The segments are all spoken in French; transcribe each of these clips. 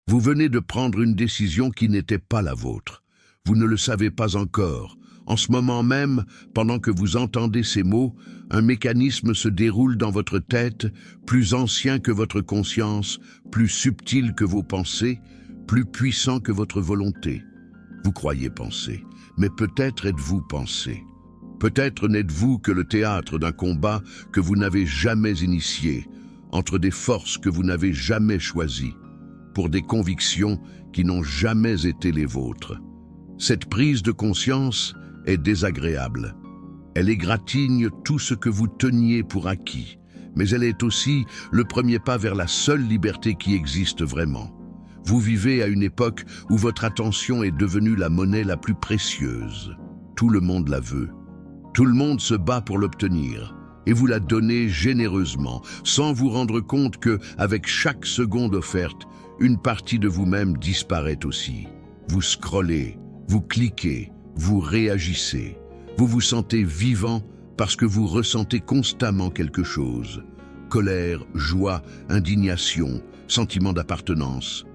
Vous venez de prendre une décision qui n'était pas la vôtre. Vous ne le savez pas encore. En ce moment même, pendant que vous entendez ces mots, un mécanisme se déroule dans votre tête, plus ancien que votre conscience, plus subtil que vos pensées, plus puissant que votre volonté. Vous croyez penser, mais peut-être êtes-vous pensé. Peut-être n'êtes-vous que le théâtre d'un combat que vous n'avez jamais initié, entre des forces que vous n'avez jamais choisies, pour des convictions qui n'ont jamais été les vôtres. Cette prise de conscience est désagréable. Elle égratigne tout ce que vous teniez pour acquis, mais elle est aussi le premier pas vers la seule liberté qui existe vraiment. Vous vivez à une époque où votre attention est devenue la monnaie la plus précieuse. Tout le monde la veut. Tout le monde se bat pour l'obtenir. Et vous la donnez généreusement, sans vous rendre compte que, avec chaque seconde offerte, une partie de vous-même disparaît aussi. Vous scrollez, vous cliquez, vous réagissez. Vous vous sentez vivant parce que vous ressentez constamment quelque chose. Colère, joie, indignation, sentiment d'appartenance.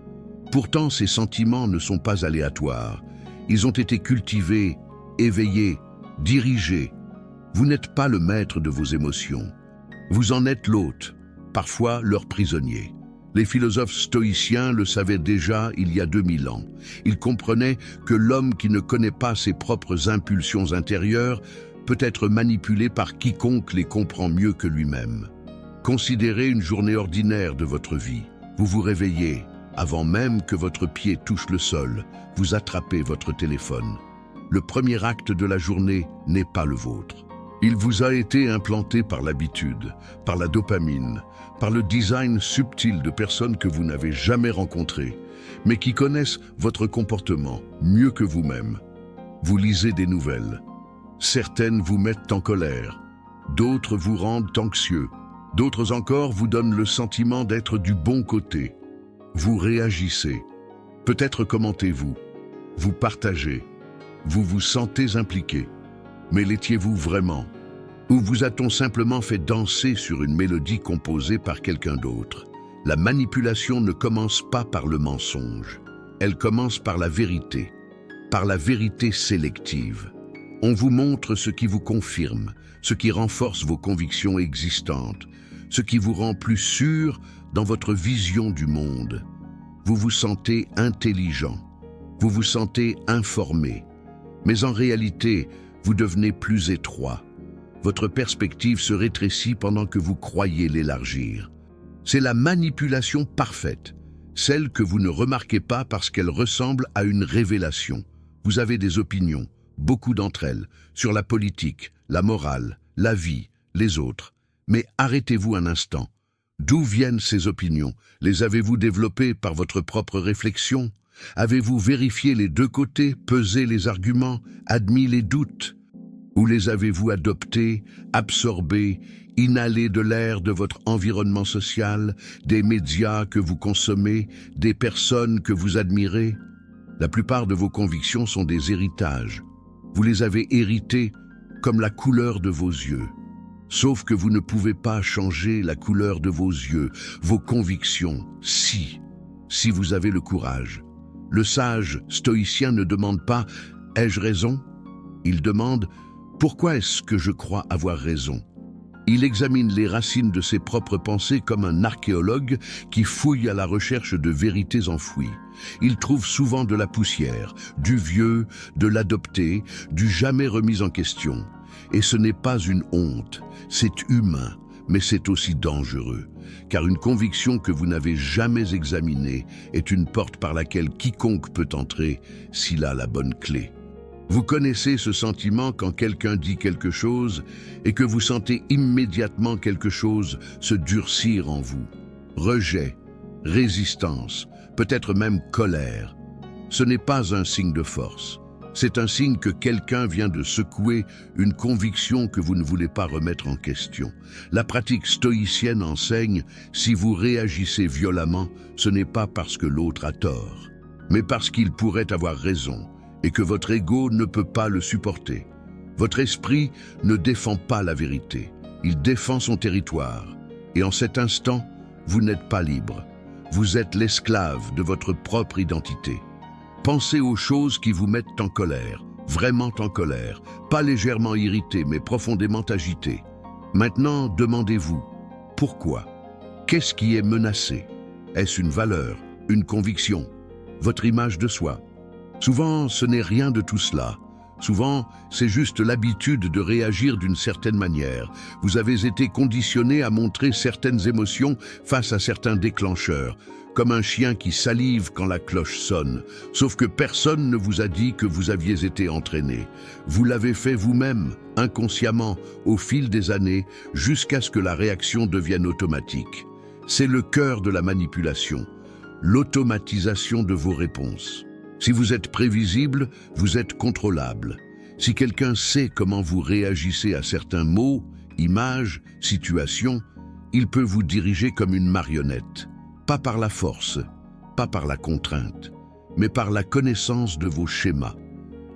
Pourtant, ces sentiments ne sont pas aléatoires. Ils ont été cultivés, éveillés, dirigés. Vous n'êtes pas le maître de vos émotions. Vous en êtes l'hôte, parfois leur prisonnier. Les philosophes stoïciens le savaient déjà il y a 2000 ans. Ils comprenaient que l'homme qui ne connaît pas ses propres impulsions intérieures peut être manipulé par quiconque les comprend mieux que lui-même. Considérez une journée ordinaire de votre vie. Vous vous réveillez, avant même que votre pied touche le sol, vous attrapez votre téléphone. Le premier acte de la journée n'est pas le vôtre. Il vous a été implanté par l'habitude, par la dopamine, par le design subtil de personnes que vous n'avez jamais rencontrées, mais qui connaissent votre comportement mieux que vous-même. Vous lisez des nouvelles. Certaines vous mettent en colère, d'autres vous rendent anxieux, d'autres encore vous donnent le sentiment d'être du bon côté. Vous réagissez. Peut-être commentez-vous. Vous partagez. Vous vous sentez impliqué. Mais l'étiez-vous vraiment? Ou vous a-t-on simplement fait danser sur une mélodie composée par quelqu'un d'autre? La manipulation ne commence pas par le mensonge. Elle commence par la vérité sélective. On vous montre ce qui vous confirme, ce qui renforce vos convictions existantes, ce qui vous rend plus sûr dans votre vision du monde. Vous vous sentez intelligent, vous vous sentez informé, mais en réalité, vous devenez plus étroit. Votre perspective se rétrécit pendant que vous croyez l'élargir. C'est la manipulation parfaite, celle que vous ne remarquez pas parce qu'elle ressemble à une révélation. Vous avez des opinions, beaucoup d'entre elles, sur la politique, la morale, la vie, les autres. Mais arrêtez-vous un instant. D'où viennent ces opinions? Les avez-vous développées par votre propre réflexion? Avez-vous vérifié les deux côtés, pesé les arguments, admis les doutes? Ou les avez-vous adoptés, absorbés, inhalés de l'air de votre environnement social, des médias que vous consommez, des personnes que vous admirez? La plupart de vos convictions sont des héritages. Vous les avez héritées comme la couleur de vos yeux. Sauf que vous ne pouvez pas changer la couleur de vos yeux, vos convictions, si vous avez le courage. Le sage stoïcien ne demande pas « ai-je raison ?» Il demande « pourquoi est-ce que je crois avoir raison ?» Il examine les racines de ses propres pensées comme un archéologue qui fouille à la recherche de vérités enfouies. Il trouve souvent de la poussière, du vieux, de l'adopté, du jamais remis en question. Et ce n'est pas une honte, c'est humain, mais c'est aussi dangereux. Car une conviction que vous n'avez jamais examinée est une porte par laquelle quiconque peut entrer s'il a la bonne clé. Vous connaissez ce sentiment quand quelqu'un dit quelque chose et que vous sentez immédiatement quelque chose se durcir en vous. Rejet, résistance, peut-être même colère. Ce n'est pas un signe de force. C'est un signe que quelqu'un vient de secouer une conviction que vous ne voulez pas remettre en question. La pratique stoïcienne enseigne, si vous réagissez violemment, ce n'est pas parce que l'autre a tort, mais parce qu'il pourrait avoir raison et que votre ego ne peut pas le supporter. Votre esprit ne défend pas la vérité, il défend son territoire. Et en cet instant, vous n'êtes pas libre. Vous êtes l'esclave de votre propre identité. Pensez aux choses qui vous mettent en colère, vraiment en colère, pas légèrement irrité, mais profondément agité. Maintenant, demandez-vous, pourquoi? Qu'est-ce qui est menacé? Est-ce une valeur, une conviction, votre image de soi? Souvent, ce n'est rien de tout cela. Souvent, c'est juste l'habitude de réagir d'une certaine manière. Vous avez été conditionné à montrer certaines émotions face à certains déclencheurs, comme un chien qui salive quand la cloche sonne. Sauf que personne ne vous a dit que vous aviez été entraîné. Vous l'avez fait vous-même, inconsciemment, au fil des années, jusqu'à ce que la réaction devienne automatique. C'est le cœur de la manipulation, l'automatisation de vos réponses. Si vous êtes prévisible, vous êtes contrôlable. Si quelqu'un sait comment vous réagissez à certains mots, images, situations, il peut vous diriger comme une marionnette. Pas par la force, pas par la contrainte, mais par la connaissance de vos schémas.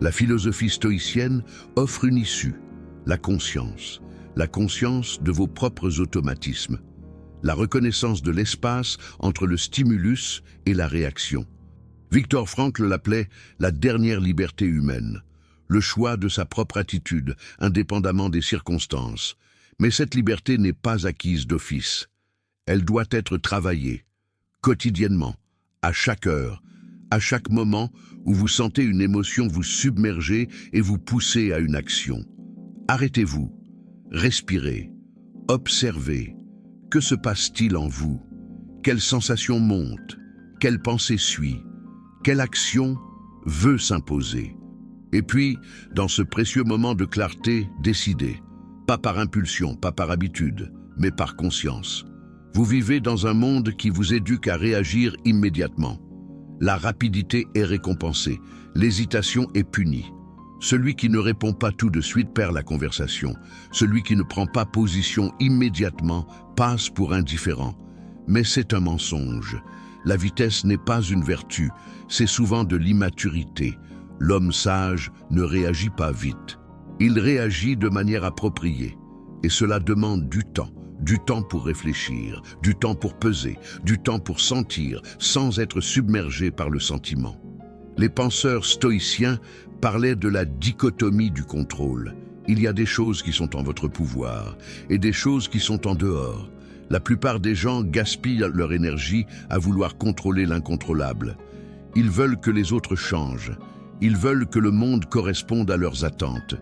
La philosophie stoïcienne offre une issue, la conscience de vos propres automatismes, la reconnaissance de l'espace entre le stimulus et la réaction. Viktor Frankl l'appelait la dernière liberté humaine, le choix de sa propre attitude, indépendamment des circonstances. Mais cette liberté n'est pas acquise d'office. Elle doit être travaillée, quotidiennement, à chaque heure, à chaque moment où vous sentez une émotion vous submerger et vous pousser à une action. Arrêtez-vous, respirez, observez. Que se passe-t-il en vous? Quelle sensation monte? Quelle pensée suit? Quelle action veut s'imposer? Et puis, dans ce précieux moment de clarté, décidez. Pas par impulsion, pas par habitude, mais par conscience. Vous vivez dans un monde qui vous éduque à réagir immédiatement. La rapidité est récompensée, l'hésitation est punie. Celui qui ne répond pas tout de suite perd la conversation. Celui qui ne prend pas position immédiatement passe pour indifférent. Mais c'est un mensonge. La vitesse n'est pas une vertu, c'est souvent de l'immaturité. L'homme sage ne réagit pas vite. Il réagit de manière appropriée. Et cela demande du temps pour réfléchir, du temps pour peser, du temps pour sentir, sans être submergé par le sentiment. Les penseurs stoïciens parlaient de la dichotomie du contrôle. Il y a des choses qui sont en votre pouvoir et des choses qui sont en dehors. La plupart des gens gaspillent leur énergie à vouloir contrôler l'incontrôlable. Ils veulent que les autres changent. Ils veulent que le monde corresponde à leurs attentes.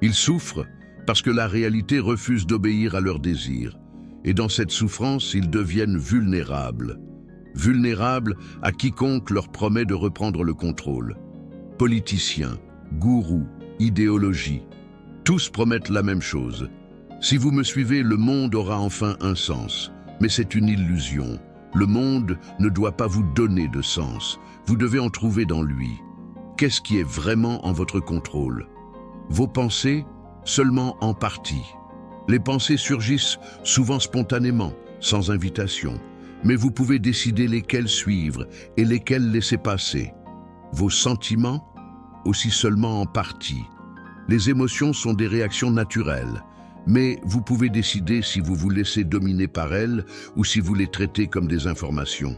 Ils souffrent parce que la réalité refuse d'obéir à leurs désirs. Et dans cette souffrance, ils deviennent vulnérables. Vulnérables à quiconque leur promet de reprendre le contrôle. Politiciens, gourous, idéologies, tous promettent la même chose. Si vous me suivez, le monde aura enfin un sens. Mais c'est une illusion. Le monde ne doit pas vous donner de sens. Vous devez en trouver dans lui. Qu'est-ce qui est vraiment en votre contrôle? Vos pensées, seulement en partie. Les pensées surgissent souvent spontanément, sans invitation. Mais vous pouvez décider lesquelles suivre et lesquelles laisser passer. Vos sentiments, aussi seulement en partie. Les émotions sont des réactions naturelles. Mais vous pouvez décider si vous vous laissez dominer par elles ou si vous les traitez comme des informations.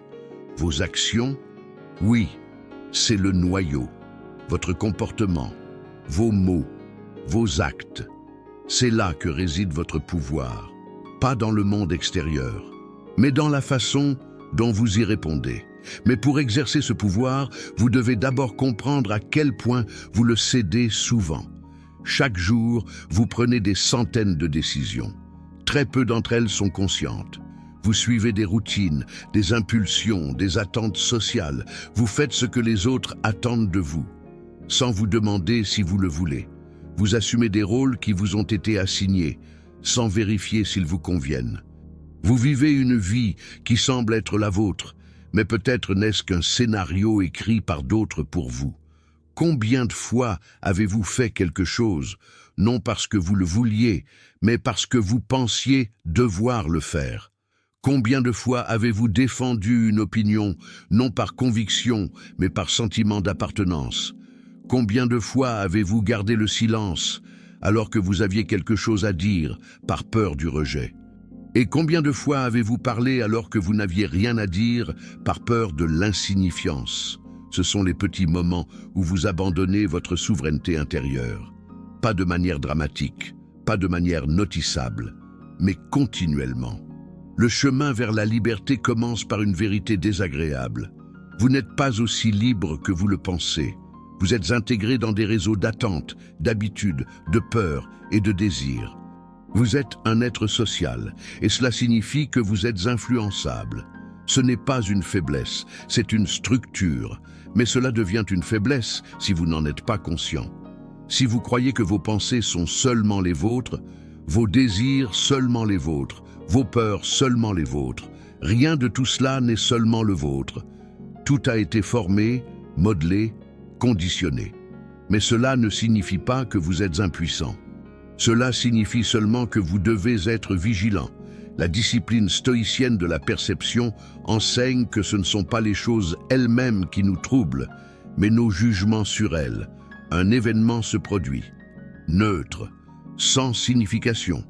Vos actions, oui, c'est le noyau. Votre comportement, vos mots, vos actes. C'est là que réside votre pouvoir. Pas dans le monde extérieur, mais dans la façon dont vous y répondez. Mais pour exercer ce pouvoir, vous devez d'abord comprendre à quel point vous le cédez souvent. Chaque jour, vous prenez des centaines de décisions. Très peu d'entre elles sont conscientes. Vous suivez des routines, des impulsions, des attentes sociales. Vous faites ce que les autres attendent de vous, sans vous demander si vous le voulez. Vous assumez des rôles qui vous ont été assignés, sans vérifier s'ils vous conviennent. Vous vivez une vie qui semble être la vôtre, mais peut-être n'est-ce qu'un scénario écrit par d'autres pour vous. Combien de fois avez-vous fait quelque chose, non parce que vous le vouliez, mais parce que vous pensiez devoir le faire? Combien de fois avez-vous défendu une opinion, non par conviction, mais par sentiment d'appartenance? Combien de fois avez-vous gardé le silence, alors que vous aviez quelque chose à dire, par peur du rejet? Et combien de fois avez-vous parlé alors que vous n'aviez rien à dire par peur de l'insignifiance? Ce sont les petits moments où vous abandonnez votre souveraineté intérieure. Pas de manière dramatique, pas de manière notissable, mais continuellement. Le chemin vers la liberté commence par une vérité désagréable. Vous n'êtes pas aussi libre que vous le pensez. Vous êtes intégré dans des réseaux d'attente, d'habitude, de peur et de désir. Vous êtes un être social, et cela signifie que vous êtes influençable. Ce n'est pas une faiblesse, c'est une structure, mais cela devient une faiblesse si vous n'en êtes pas conscient. Si vous croyez que vos pensées sont seulement les vôtres, vos désirs seulement les vôtres, vos peurs seulement les vôtres, rien de tout cela n'est seulement le vôtre. Tout a été formé, modelé, conditionné. Mais cela ne signifie pas que vous êtes impuissant. Cela signifie seulement que vous devez être vigilant. La discipline stoïcienne de la perception enseigne que ce ne sont pas les choses elles-mêmes qui nous troublent, mais nos jugements sur elles. Un événement se produit, neutre, sans signification.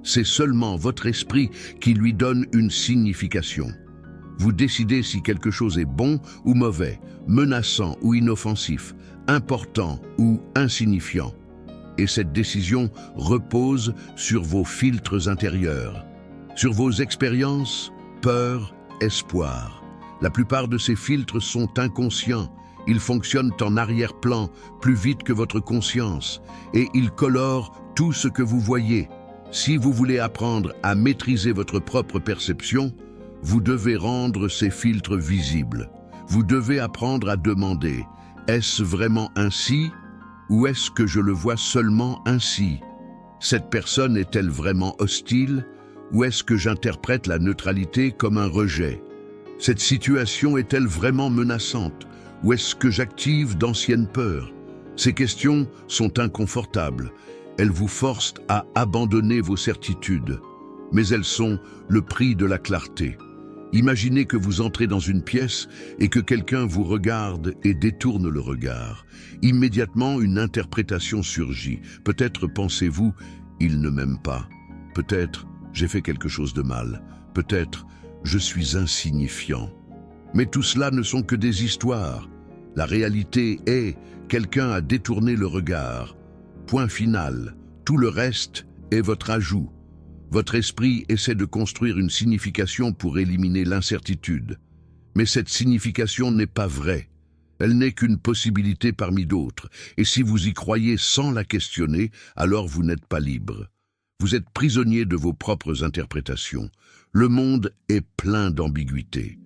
C'est seulement votre esprit qui lui donne une signification. Vous décidez si quelque chose est bon ou mauvais, menaçant ou inoffensif, important ou insignifiant. Et cette décision repose sur vos filtres intérieurs, sur vos expériences, peur, espoir. La plupart de ces filtres sont inconscients. Ils fonctionnent en arrière-plan, plus vite que votre conscience, et ils colorent tout ce que vous voyez. Si vous voulez apprendre à maîtriser votre propre perception, vous devez rendre ces filtres visibles. Vous devez apprendre à demander, est-ce vraiment ainsi ou est-ce que je le vois seulement ainsi? Cette personne est-elle vraiment hostile ou est-ce que j'interprète la neutralité comme un rejet? Cette situation est-elle vraiment menaçante ou est-ce que j'active d'anciennes peurs? Ces questions sont inconfortables. Elles vous forcent à abandonner vos certitudes, mais elles sont le prix de la clarté. Imaginez que vous entrez dans une pièce et que quelqu'un vous regarde et détourne le regard. Immédiatement, une interprétation surgit. Peut-être pensez-vous, il ne m'aime pas. Peut-être, j'ai fait quelque chose de mal. Peut-être, je suis insignifiant. Mais tout cela ne sont que des histoires. La réalité est, quelqu'un a détourné le regard. Point final. Tout le reste est votre ajout. Votre esprit essaie de construire une signification pour éliminer l'incertitude. Mais cette signification n'est pas vraie. Elle n'est qu'une possibilité parmi d'autres. Et si vous y croyez sans la questionner, alors vous n'êtes pas libre. Vous êtes prisonnier de vos propres interprétations. Le monde est plein d'ambiguïté.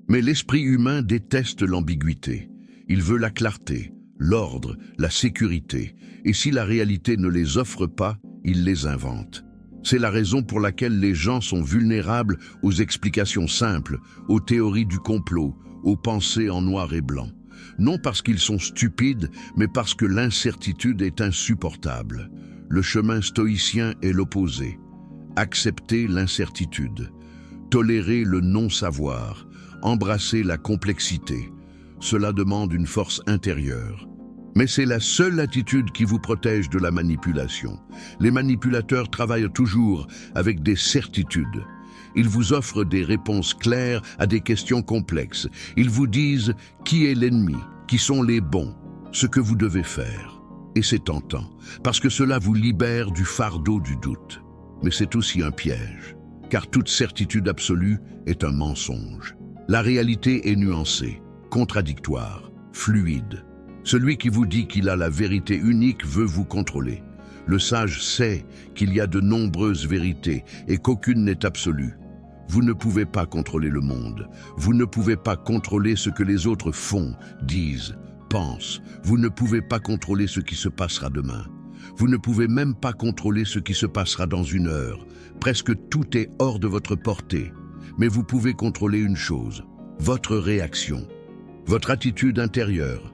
Mais l'esprit humain déteste l'ambiguïté. Il veut la clarté, l'ordre, la sécurité. Et si la réalité ne les offre pas, il les invente. C'est la raison pour laquelle les gens sont vulnérables aux explications simples, aux théories du complot, aux pensées en noir et blanc. Non parce qu'ils sont stupides, mais parce que l'incertitude est insupportable. Le chemin stoïcien est l'opposé. Accepter l'incertitude, tolérer le non-savoir, embrasser la complexité. Cela demande une force intérieure. Mais c'est la seule attitude qui vous protège de la manipulation. Les manipulateurs travaillent toujours avec des certitudes. Ils vous offrent des réponses claires à des questions complexes. Ils vous disent qui est l'ennemi, qui sont les bons, ce que vous devez faire. Et c'est tentant, parce que cela vous libère du fardeau du doute. Mais c'est aussi un piège, car toute certitude absolue est un mensonge. La réalité est nuancée, contradictoire, fluide. Celui qui vous dit qu'il a la vérité unique veut vous contrôler. Le sage sait qu'il y a de nombreuses vérités et qu'aucune n'est absolue. Vous ne pouvez pas contrôler le monde. Vous ne pouvez pas contrôler ce que les autres font, disent, pensent. Vous ne pouvez pas contrôler ce qui se passera demain. Vous ne pouvez même pas contrôler ce qui se passera dans une heure. Presque tout est hors de votre portée. Mais vous pouvez contrôler une chose, votre réaction, votre attitude intérieure.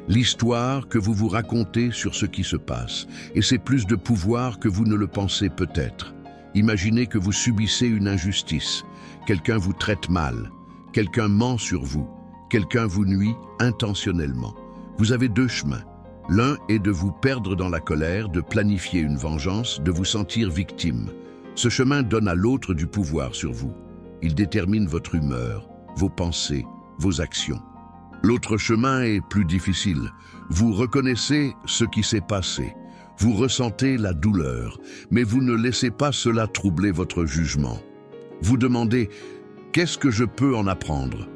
L'histoire que vous vous racontez sur ce qui se passe, et c'est plus de pouvoir que vous ne le pensez peut-être. Imaginez que vous subissez une injustice, quelqu'un vous traite mal, quelqu'un ment sur vous, quelqu'un vous nuit intentionnellement. Vous avez deux chemins. L'un est de vous perdre dans la colère, de planifier une vengeance, de vous sentir victime. Ce chemin donne à l'autre du pouvoir sur vous. Il détermine votre humeur, vos pensées, vos actions. L'autre chemin est plus difficile. Vous reconnaissez ce qui s'est passé. Vous ressentez la douleur, mais vous ne laissez pas cela troubler votre jugement. Vous demandez « Qu'est-ce que je peux en apprendre ?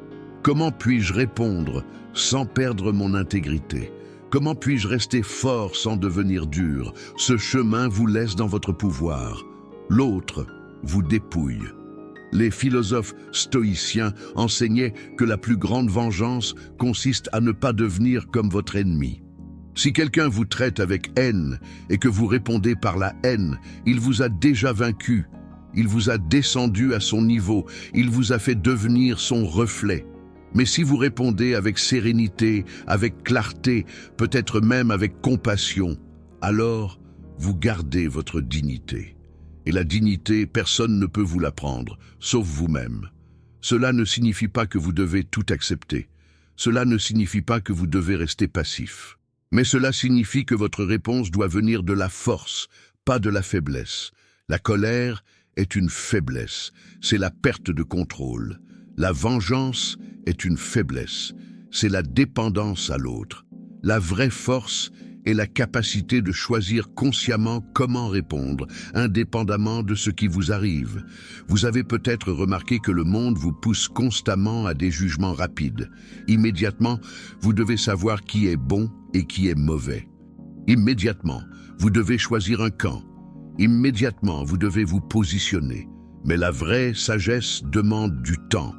Comment puis-je répondre sans perdre mon intégrité ? Comment puis-je rester fort sans devenir dur ? Ce chemin vous laisse dans votre pouvoir. L'autre vous dépouille. » Les philosophes stoïciens enseignaient que la plus grande vengeance consiste à ne pas devenir comme votre ennemi. Si quelqu'un vous traite avec haine et que vous répondez par la haine, il vous a déjà vaincu, il vous a descendu à son niveau, il vous a fait devenir son reflet. Mais si vous répondez avec sérénité, avec clarté, peut-être même avec compassion, alors vous gardez votre dignité. Et la dignité, personne ne peut vous la prendre, sauf vous-même. Cela ne signifie pas que vous devez tout accepter. Cela ne signifie pas que vous devez rester passif. Mais cela signifie que votre réponse doit venir de la force, pas de la faiblesse. La colère est une faiblesse, c'est la perte de contrôle. La vengeance est une faiblesse, c'est la dépendance à l'autre. La vraie force est la capacité de choisir consciemment comment répondre, indépendamment de ce qui vous arrive. Vous avez peut-être remarqué que le monde vous pousse constamment à des jugements rapides. Immédiatement, vous devez savoir qui est bon et qui est mauvais. Immédiatement, vous devez choisir un camp. Immédiatement, vous devez vous positionner. Mais la vraie sagesse demande du temps.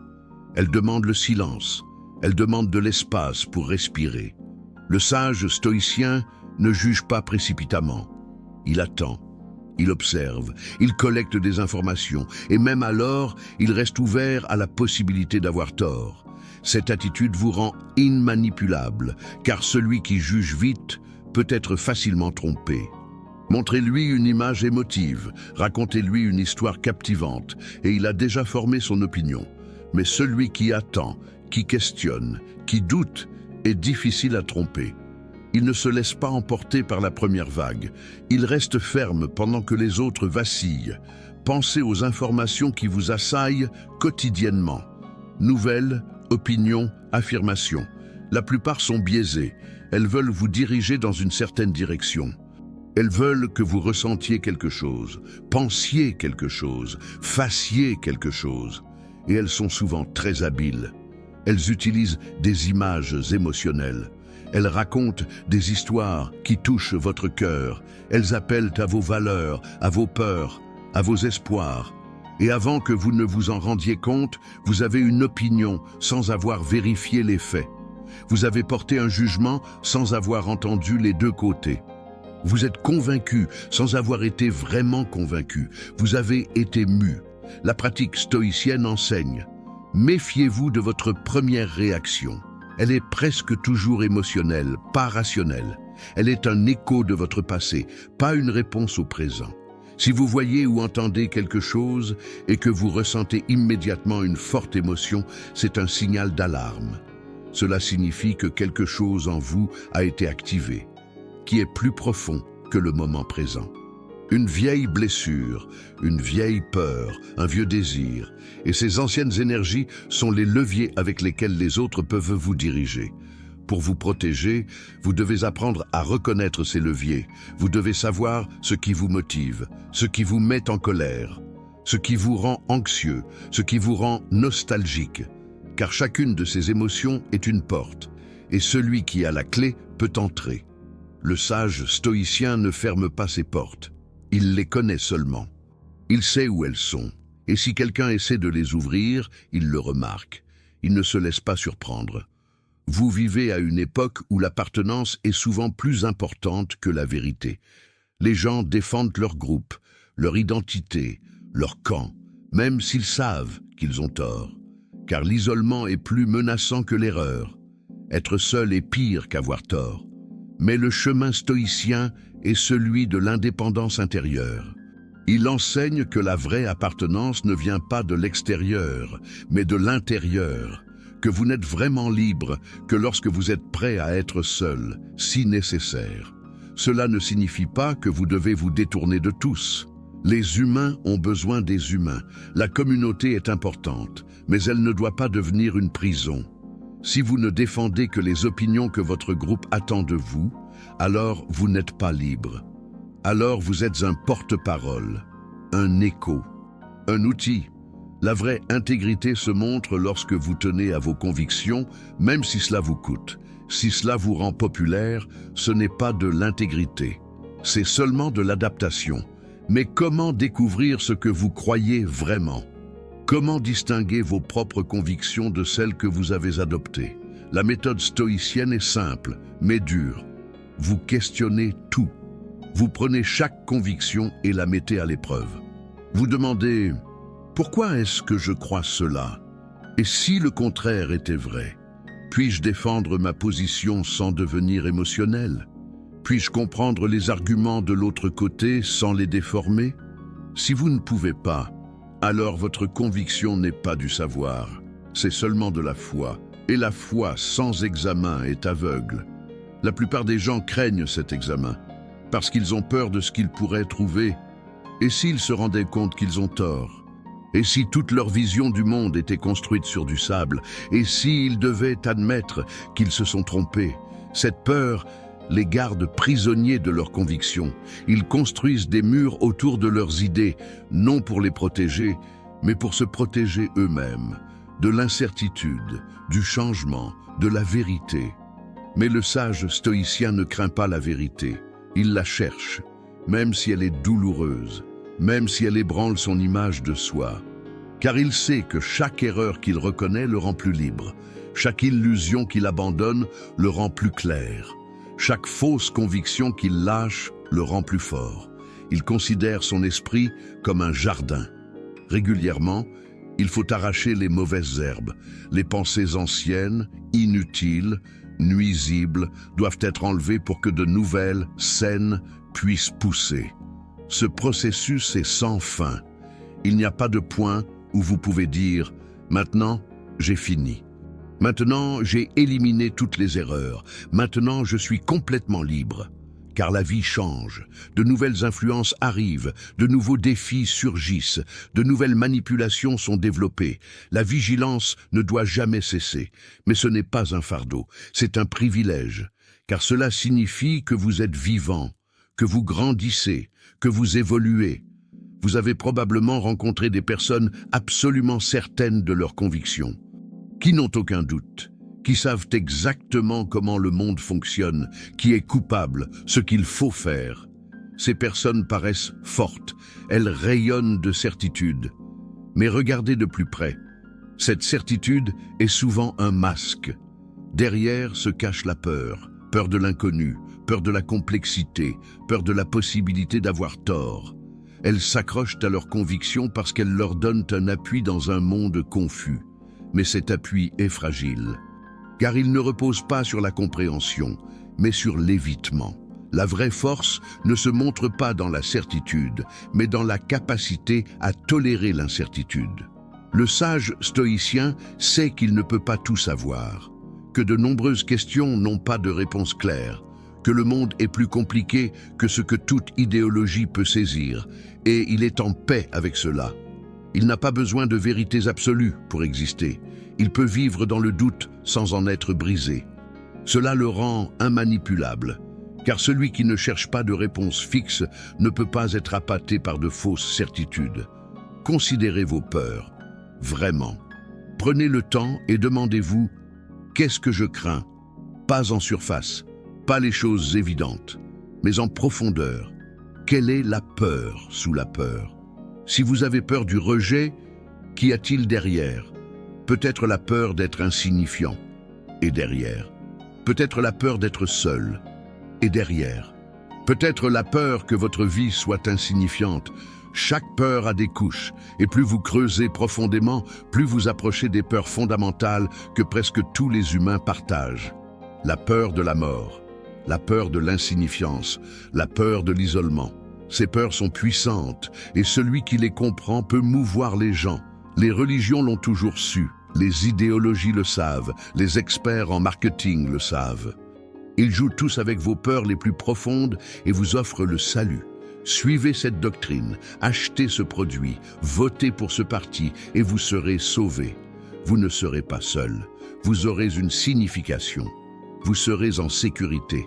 Elle demande le silence. Elle demande de l'espace pour respirer. Le sage stoïcien ne juge pas précipitamment. Il attend, il observe, il collecte des informations et même alors, il reste ouvert à la possibilité d'avoir tort. Cette attitude vous rend immanipulable, car celui qui juge vite peut être facilement trompé. Montrez-lui une image émotive, racontez-lui une histoire captivante, et il a déjà formé son opinion. Mais celui qui attend, qui questionne, qui doute, est difficile à tromper. Il ne se laisse pas emporter par la première vague. Il reste ferme pendant que les autres vacillent. Pensez aux informations qui vous assaillent quotidiennement. Nouvelles, opinions, affirmations. La plupart sont biaisées. Elles veulent vous diriger dans une certaine direction. Elles veulent que vous ressentiez quelque chose, pensiez quelque chose, fassiez quelque chose. Et elles sont souvent très habiles. Elles utilisent des images émotionnelles. Elles racontent des histoires qui touchent votre cœur. Elles appellent à vos valeurs, à vos peurs, à vos espoirs. Et avant que vous ne vous en rendiez compte, vous avez une opinion sans avoir vérifié les faits. Vous avez porté un jugement sans avoir entendu les deux côtés. Vous êtes convaincu sans avoir été vraiment convaincu. Vous avez été mu. La pratique stoïcienne enseigne. Méfiez-vous de votre première réaction. Elle est presque toujours émotionnelle, pas rationnelle. Elle est un écho de votre passé, pas une réponse au présent. Si vous voyez ou entendez quelque chose et que vous ressentez immédiatement une forte émotion, c'est un signal d'alarme. Cela signifie que quelque chose en vous a été activé, qui est plus profond que le moment présent. Une vieille blessure, une vieille peur, un vieux désir, et ces anciennes énergies sont les leviers avec lesquels les autres peuvent vous diriger. Pour vous protéger, vous devez apprendre à reconnaître ces leviers. Vous devez savoir ce qui vous motive, ce qui vous met en colère, ce qui vous rend anxieux, ce qui vous rend nostalgique. Car chacune de ces émotions est une porte, et celui qui a la clé peut entrer. Le sage stoïcien ne ferme pas ses portes. Il les connaît seulement. Il sait où elles sont. Et si quelqu'un essaie de les ouvrir, il le remarque. Il ne se laisse pas surprendre. Vous vivez à une époque où l'appartenance est souvent plus importante que la vérité. Les gens défendent leur groupe, leur identité, leur camp, même s'ils savent qu'ils ont tort. Car l'isolement est plus menaçant que l'erreur. Être seul est pire qu'avoir tort. Mais le chemin stoïcien est celui de l'indépendance intérieure. Il enseigne que la vraie appartenance ne vient pas de l'extérieur, mais de l'intérieur, que vous n'êtes vraiment libre que lorsque vous êtes prêt à être seul, si nécessaire. Cela ne signifie pas que vous devez vous détourner de tous. Les humains ont besoin des humains. La communauté est importante, mais elle ne doit pas devenir une prison. Si vous ne défendez que les opinions que votre groupe attend de vous, alors vous n'êtes pas libre. Alors vous êtes un porte-parole, un écho, un outil. La vraie intégrité se montre lorsque vous tenez à vos convictions, même si cela vous coûte. Si cela vous rend populaire, ce n'est pas de l'intégrité. C'est seulement de l'adaptation. Mais comment découvrir ce que vous croyez vraiment? Comment distinguer vos propres convictions de celles que vous avez adoptées? La méthode stoïcienne est simple, mais dure. Vous questionnez tout. Vous prenez chaque conviction et la mettez à l'épreuve. Vous demandez « Pourquoi est-ce que je crois cela? Et si le contraire était vrai? Puis-je défendre ma position sans devenir émotionnel? Puis-je comprendre les arguments de l'autre côté sans les déformer? Si vous ne pouvez pas, alors votre conviction n'est pas du savoir, c'est seulement de la foi. Et la foi sans examen est aveugle. La plupart des gens craignent cet examen, parce qu'ils ont peur de ce qu'ils pourraient trouver. Et s'ils se rendaient compte qu'ils ont tort? Et si toute leur vision du monde était construite sur du sable? Et s'ils devaient admettre qu'ils se sont trompés? Cette peur les garde prisonniers de leurs convictions. Ils construisent des murs autour de leurs idées, non pour les protéger, mais pour se protéger eux-mêmes, de l'incertitude, du changement, de la vérité. Mais le sage stoïcien ne craint pas la vérité. Il la cherche, même si elle est douloureuse, même si elle ébranle son image de soi. Car il sait que chaque erreur qu'il reconnaît le rend plus libre. Chaque illusion qu'il abandonne le rend plus clair. Chaque fausse conviction qu'il lâche le rend plus fort. Il considère son esprit comme un jardin. Régulièrement, il faut arracher les mauvaises herbes. Les pensées anciennes, inutiles, nuisibles, doivent être enlevées pour que de nouvelles, saines, puissent pousser. Ce processus est sans fin. Il n'y a pas de point où vous pouvez dire « Maintenant, j'ai fini ». Maintenant, j'ai éliminé toutes les erreurs. Maintenant, je suis complètement libre. Car la vie change. De nouvelles influences arrivent. De nouveaux défis surgissent. De nouvelles manipulations sont développées. La vigilance ne doit jamais cesser. Mais ce n'est pas un fardeau. C'est un privilège. Car cela signifie que vous êtes vivant, que vous grandissez, que vous évoluez. Vous avez probablement rencontré des personnes absolument certaines de leurs convictions, qui n'ont aucun doute, qui savent exactement comment le monde fonctionne, qui est coupable, ce qu'il faut faire. Ces personnes paraissent fortes, elles rayonnent de certitude. Mais regardez de plus près. Cette certitude est souvent un masque. Derrière se cache la peur, peur de l'inconnu, peur de la complexité, peur de la possibilité d'avoir tort. Elles s'accrochent à leurs convictions parce qu'elles leur donnent un appui dans un monde confus. Mais cet appui est fragile, car il ne repose pas sur la compréhension, mais sur l'évitement. La vraie force ne se montre pas dans la certitude, mais dans la capacité à tolérer l'incertitude. Le sage stoïcien sait qu'il ne peut pas tout savoir, que de nombreuses questions n'ont pas de réponse claire, que le monde est plus compliqué que ce que toute idéologie peut saisir, et il est en paix avec cela. Il n'a pas besoin de vérités absolues pour exister. Il peut vivre dans le doute sans en être brisé. Cela le rend immanipulable, car celui qui ne cherche pas de réponse fixe ne peut pas être appâté par de fausses certitudes. Considérez vos peurs, vraiment. Prenez le temps et demandez-vous « Qu'est-ce que je crains ?» Pas en surface, pas les choses évidentes, mais en profondeur. Quelle est la peur sous la peur? Si vous avez peur du rejet, qu'y a-t-il derrière? Peut-être la peur d'être insignifiant. Et derrière? Peut-être la peur d'être seul. Et derrière? Peut-être la peur que votre vie soit insignifiante. Chaque peur a des couches, et plus vous creusez profondément, plus vous approchez des peurs fondamentales que presque tous les humains partagent. La peur de la mort, la peur de l'insignifiance, la peur de l'isolement. Ces peurs sont puissantes, et celui qui les comprend peut mouvoir les gens. Les religions l'ont toujours su, les idéologies le savent, les experts en marketing le savent. Ils jouent tous avec vos peurs les plus profondes et vous offrent le salut. Suivez cette doctrine, achetez ce produit, votez pour ce parti et vous serez sauvés. Vous ne serez pas seul, vous aurez une signification, vous serez en sécurité.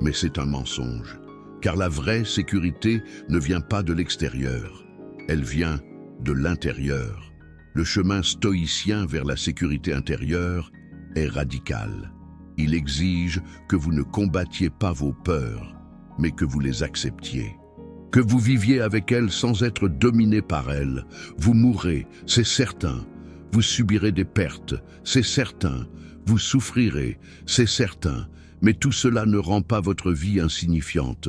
Mais c'est un mensonge, car la vraie sécurité ne vient pas de l'extérieur, elle vient de l'intérieur. Le chemin stoïcien vers la sécurité intérieure est radical. Il exige que vous ne combattiez pas vos peurs, mais que vous les acceptiez. Que vous viviez avec elles sans être dominé par elles. Vous mourrez, c'est certain. Vous subirez des pertes, c'est certain. Vous souffrirez, c'est certain. Mais tout cela ne rend pas votre vie insignifiante.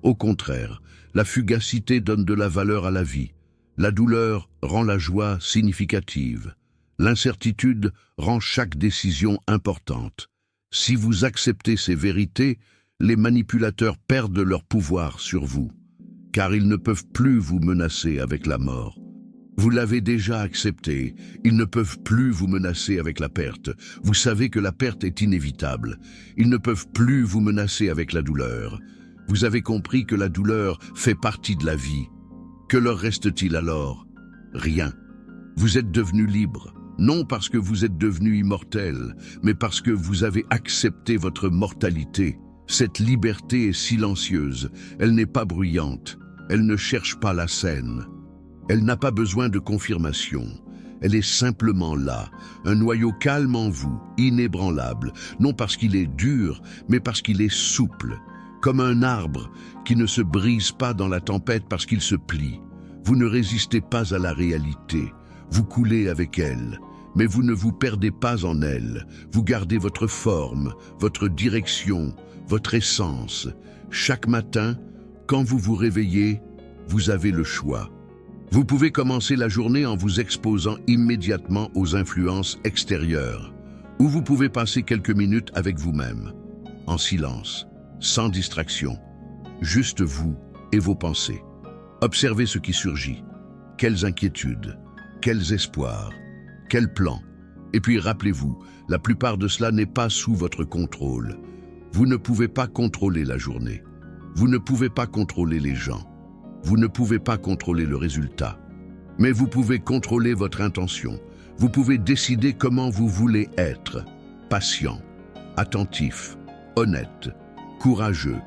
Au contraire, la fugacité donne de la valeur à la vie. La douleur rend la joie significative. L'incertitude rend chaque décision importante. Si vous acceptez ces vérités, les manipulateurs perdent leur pouvoir sur vous, car ils ne peuvent plus vous menacer avec la mort. Vous l'avez déjà accepté, ils ne peuvent plus vous menacer avec la perte. Vous savez que la perte est inévitable. Ils ne peuvent plus vous menacer avec la douleur. Vous avez compris que la douleur fait partie de la vie. Que leur reste-t-il alors? Rien. Vous êtes devenu libre, non parce que vous êtes devenu immortel, mais parce que vous avez accepté votre mortalité. Cette liberté est silencieuse, elle n'est pas bruyante, elle ne cherche pas la scène. Elle n'a pas besoin de confirmation, elle est simplement là, un noyau calme en vous, inébranlable, non parce qu'il est dur, mais parce qu'il est souple, comme un arbre qui ne se brise pas dans la tempête parce qu'il se plie. Vous ne résistez pas à la réalité, vous coulez avec elle, mais vous ne vous perdez pas en elle, vous gardez votre forme, votre direction, votre essence. Chaque matin, quand vous vous réveillez, vous avez le choix. Vous pouvez commencer la journée en vous exposant immédiatement aux influences extérieures, ou vous pouvez passer quelques minutes avec vous-même, en silence, sans distraction, juste vous et vos pensées. Observez ce qui surgit, quelles inquiétudes, quels espoirs, quels plans. Et puis rappelez-vous, la plupart de cela n'est pas sous votre contrôle. Vous ne pouvez pas contrôler la journée. Vous ne pouvez pas contrôler les gens. Vous ne pouvez pas contrôler le résultat. Mais vous pouvez contrôler votre intention. Vous pouvez décider comment vous voulez être. Patient, attentif, honnête, courageux.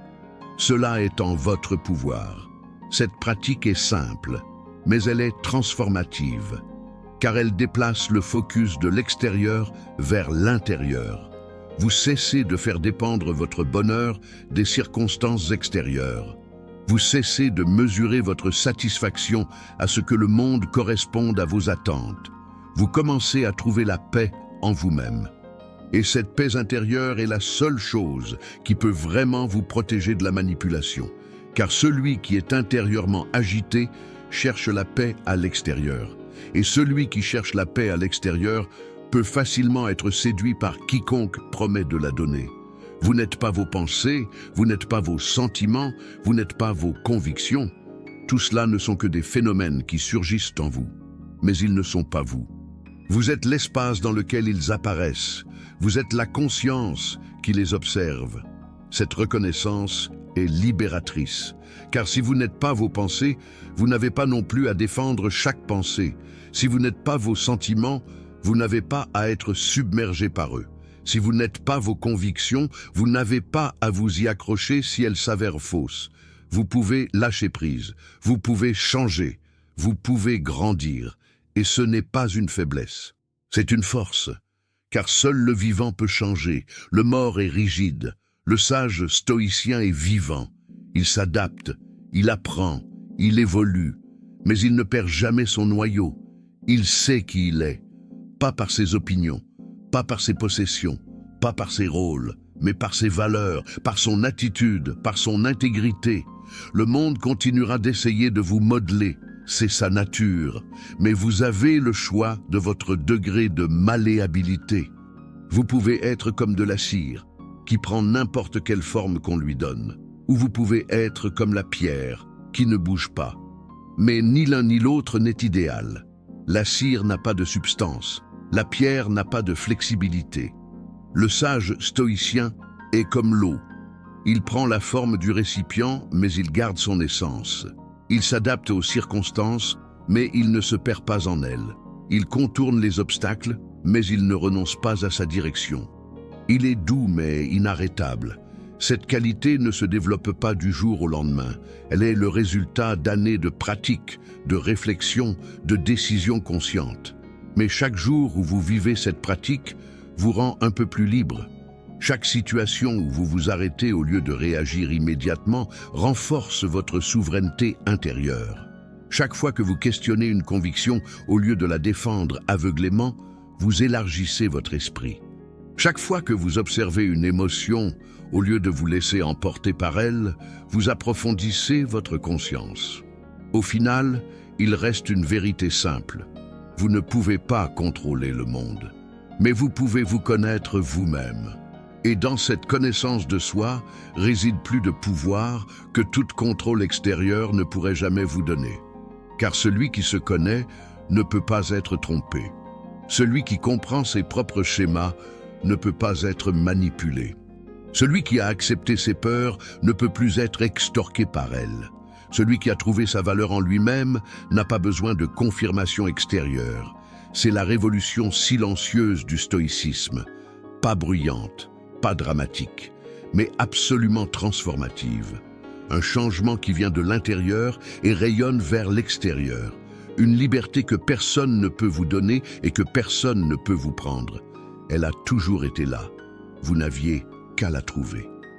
Cela est en votre pouvoir. Cette pratique est simple, mais elle est transformative, car elle déplace le focus de l'extérieur vers l'intérieur. Vous cessez de faire dépendre votre bonheur des circonstances extérieures. Vous cessez de mesurer votre satisfaction à ce que le monde corresponde à vos attentes. Vous commencez à trouver la paix en vous-même. Et cette paix intérieure est la seule chose qui peut vraiment vous protéger de la manipulation. Car celui qui est intérieurement agité cherche la paix à l'extérieur. Et celui qui cherche la paix à l'extérieur peut facilement être séduit par quiconque promet de la donner. Vous n'êtes pas vos pensées, vous n'êtes pas vos sentiments, vous n'êtes pas vos convictions. Tout cela ne sont que des phénomènes qui surgissent en vous, mais ils ne sont pas vous. Vous êtes l'espace dans lequel ils apparaissent, vous êtes la conscience qui les observe. Cette reconnaissance est libératrice, car si vous n'êtes pas vos pensées, vous n'avez pas non plus à défendre chaque pensée. Si vous n'êtes pas vos sentiments, vous n'avez pas à être submergé par eux. Si vous n'êtes pas vos convictions, vous n'avez pas à vous y accrocher si elles s'avèrent fausses. Vous pouvez lâcher prise, vous pouvez changer, vous pouvez grandir. Et ce n'est pas une faiblesse, c'est une force. Car seul le vivant peut changer, le mort est rigide. Le sage stoïcien est vivant, il s'adapte, il apprend, il évolue, mais il ne perd jamais son noyau. Il sait qui il est, pas par ses opinions, pas par ses possessions, pas par ses rôles, mais par ses valeurs, par son attitude, par son intégrité. Le monde continuera d'essayer de vous modeler, c'est sa nature, mais vous avez le choix de votre degré de malléabilité. Vous pouvez être comme de la cire, qui prend n'importe quelle forme qu'on lui donne, ou vous pouvez être comme la pierre, qui ne bouge pas. Mais ni l'un ni l'autre n'est idéal. La cire n'a pas de substance, la pierre n'a pas de flexibilité. Le sage stoïcien est comme l'eau. Il prend la forme du récipient, mais il garde son essence. Il s'adapte aux circonstances, mais il ne se perd pas en elles. Il contourne les obstacles, mais il ne renonce pas à sa direction. Il est doux mais inarrêtable. Cette qualité ne se développe pas du jour au lendemain. Elle est le résultat d'années de pratique, de réflexion, de décisions conscientes. Mais chaque jour où vous vivez cette pratique vous rend un peu plus libre. Chaque situation où vous vous arrêtez au lieu de réagir immédiatement renforce votre souveraineté intérieure. Chaque fois que vous questionnez une conviction au lieu de la défendre aveuglément, vous élargissez votre esprit. Chaque fois que vous observez une émotion, au lieu de vous laisser emporter par elle, vous approfondissez votre conscience. Au final, il reste une vérité simple. Vous ne pouvez pas contrôler le monde, mais vous pouvez vous connaître vous-même. Et dans cette connaissance de soi réside plus de pouvoir que tout contrôle extérieur ne pourrait jamais vous donner. Car celui qui se connaît ne peut pas être trompé. Celui qui comprend ses propres schémas ne peut pas être manipulé. Celui qui a accepté ses peurs ne peut plus être extorqué par elles. Celui qui a trouvé sa valeur en lui-même n'a pas besoin de confirmation extérieure. C'est la révolution silencieuse du stoïcisme, pas bruyante, pas dramatique, mais absolument transformative. Un changement qui vient de l'intérieur et rayonne vers l'extérieur. Une liberté que personne ne peut vous donner et que personne ne peut vous prendre. Elle a toujours été là. Vous n'aviez qu'à la trouver.